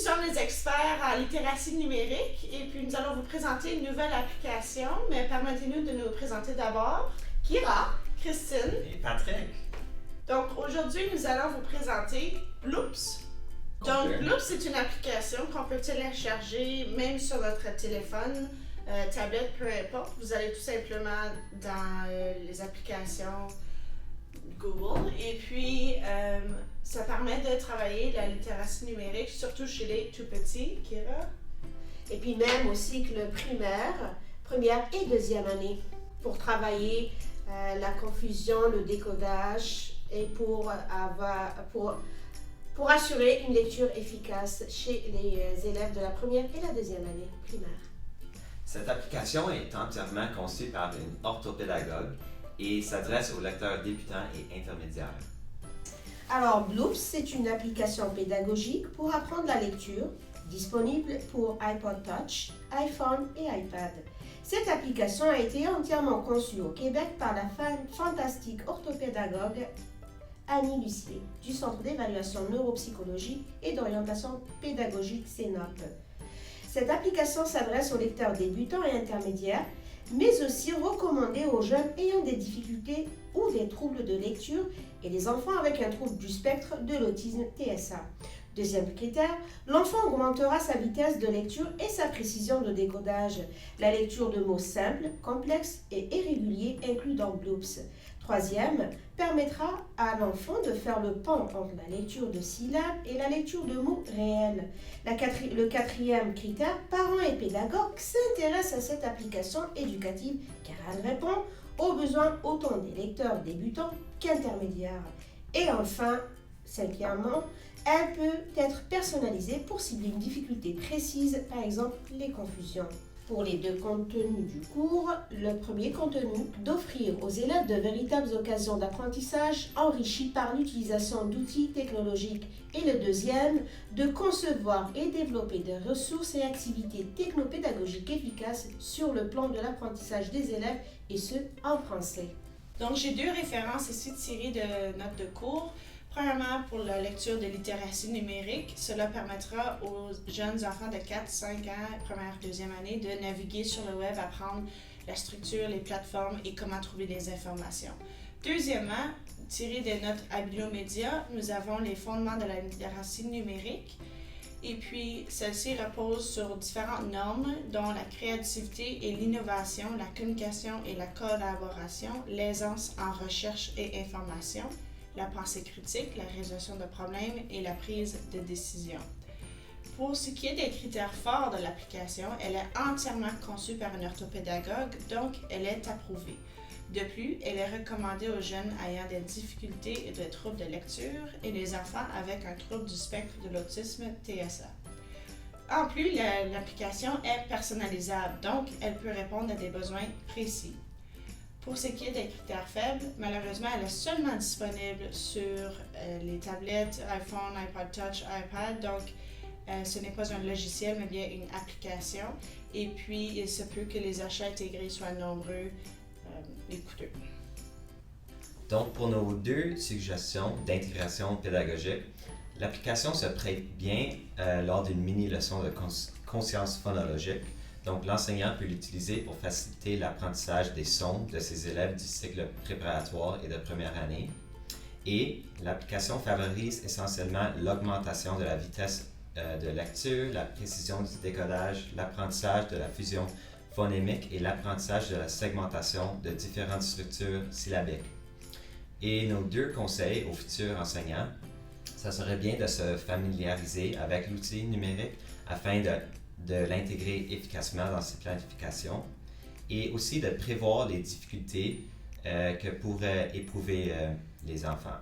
sommes les experts en littératie numérique et puis nous allons vous présenter une nouvelle application, mais permettez-nous de nous présenter d'abord. Kira, Christine et Patrick. Donc aujourd'hui, nous allons vous présenter Bloops. Donc Bloops, c'est une application qu'on peut télécharger même sur notre téléphone, tablette, peu importe. Vous allez tout simplement dans les applications Google et puis ça permet de travailler la littératie numérique, surtout chez les tout petits, Kira. Et puis même au cycle primaire, première et deuxième année, pour travailler la confusion, le décodage et pour assurer une lecture efficace chez les élèves de la première et la deuxième année primaire. Cette application est entièrement conçue par une orthopédagogue et s'adresse aux lecteurs débutants et intermédiaires. Alors, Bloops, c'est une application pédagogique pour apprendre la lecture, disponible pour iPod Touch, iPhone et iPad. Cette application a été entièrement conçue au Québec par la fantastique orthopédagogue Annie Lucier, du Centre d'évaluation neuropsychologie et d'orientation pédagogique CENOP. Cette application s'adresse aux lecteurs débutants et intermédiaires, mais aussi recommandée aux jeunes ayant des difficultés ou des troubles de lecture et les enfants avec un trouble du spectre de l'autisme TSA. Deuxième critère, l'enfant augmentera sa vitesse de lecture et sa précision de décodage. La lecture de mots simples, complexes et irréguliers inclus dans Bloops. Troisième, permettra à l'enfant de faire le pont entre la lecture de syllabes et la lecture de mots réels. Le quatrième critère, parents et pédagogues s'intéressent à cette application éducative car elle répond aux besoins autant des lecteurs débutants qu'intermédiaires. Et enfin, cinquièmement, elle peut être personnalisée pour cibler une difficulté précise, par exemple les confusions. Pour les deux contenus du cours, le premier contenu, d'offrir aux élèves de véritables occasions d'apprentissage enrichies par l'utilisation d'outils technologiques. Et le deuxième, de concevoir et développer des ressources et activités technopédagogiques efficaces sur le plan de l'apprentissage des élèves et ce, en français. Donc j'ai deux références ici tirées de notes de cours. Premièrement, pour la lecture de littératie numérique, cela permettra aux jeunes enfants de 4-5 ans, première, deuxième année, de naviguer sur le web, apprendre la structure, les plateformes et comment trouver des informations. Deuxièmement, tiré des notes à Bibliomédia, nous avons les fondements de la littératie numérique. Et puis, celle-ci repose sur différentes normes, dont la créativité et l'innovation, la communication et la collaboration, l'aisance en recherche et information, la pensée critique, la résolution de problèmes et la prise de décision. Pour ce qui est des critères forts de l'application, elle est entièrement conçue par une orthopédagogue, donc elle est approuvée. De plus, elle est recommandée aux jeunes ayant des difficultés et des troubles de lecture et les enfants avec un trouble du spectre de l'autisme TSA. En plus, l'application est personnalisable, donc elle peut répondre à des besoins précis. Pour ce qui est des critères faibles, malheureusement, elle est seulement disponible sur les tablettes, iPhone, iPod Touch, iPad. Donc, ce n'est pas un logiciel, mais bien une application. Et puis, il se peut que les achats intégrés soient nombreux et coûteux. Donc, pour nos deux suggestions d'intégration pédagogique, l'application se prête bien lors d'une mini-leçon de conscience phonologique. Donc, l'enseignant peut l'utiliser pour faciliter l'apprentissage des sons de ses élèves du cycle préparatoire et de première année. Et l'application favorise essentiellement l'augmentation de la vitesse de lecture, la précision du décodage, l'apprentissage de la fusion phonémique et l'apprentissage de la segmentation de différentes structures syllabiques. Et nos deux conseils aux futurs enseignants, ça serait bien de se familiariser avec l'outil numérique afin de l'intégrer efficacement dans ses planifications et aussi de prévoir les difficultés que pourraient éprouver les enfants.